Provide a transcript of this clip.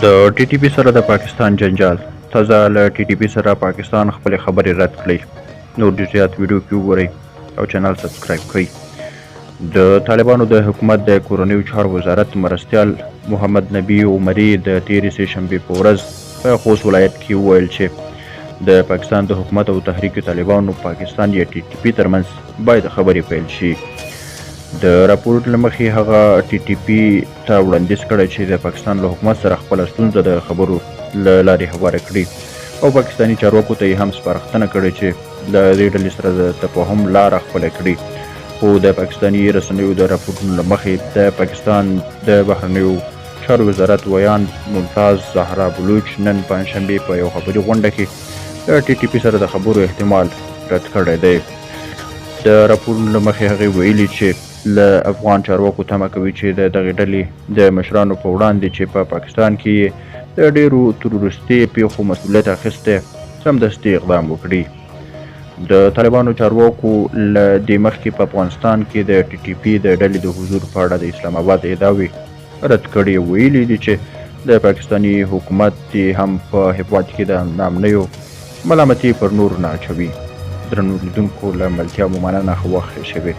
د ټي ټي پی سره د پاکستان جنجال. تازه له ټي ټي پی سره پاکستان خپل خبرې رد کړې. نور جزئیات ویډیو کې وګورئ او چینل سبسکرایب کړئ. د طالبانو د حکومت د کورنیو چارو وزارت مرستیال محمد نبی عمري د تېرې سې شنبې په ورځ په خوست ولایت کې وویل چې د پاکستان د حکومت او تحریک طالبانو پاکستان یا ټي ټي پی ترمنځ باید خبرې پیل شي. د راپور له مخې هغه ټي ټي پی ته وړاندیز کړی چې د پاکستان له حکومت سره خپله ستونزه د خبرو له لارې هواره کړي او پاکستاني چارواکو ته یې هم سپارښتنه کړې چې د دې ډلې سره د تفاهم لاره خپله کړي. خو د پاکستاني رسنیو د راپورونو له مخې د پاکستان د بهرنیو چارو وزارت ویان ممتاز زهرا بلوچ نن پنجشنبې په یو خبري غونډه کې د ټي ټي پی سره د خبرو احتمال رد کړی دی. د راپورونو له مخې هغې ویلي چې له افغان چارواکو تمه کوي چې د دغې ډلې د مشرانو په وړاندې چې په پاکستان کې یې د ډېرو تروریستي پیښو مسؤلیت اخیستی سمدستي اقدام وکړي. د طالبانو چارواکو له دې مخکې په افغانستان کې د ټي ټي پی د ډلې د حضور په اړه د اسلام آباد ادعاوې رد کړي. ویلي دي چې د پاکستاني حکومت هم په هېواد کې د ناامنیو ملامتي پر نور نه اچوي. درنو لیدونکو له ملتیا مو مننه، ښه وخت ښه شوی.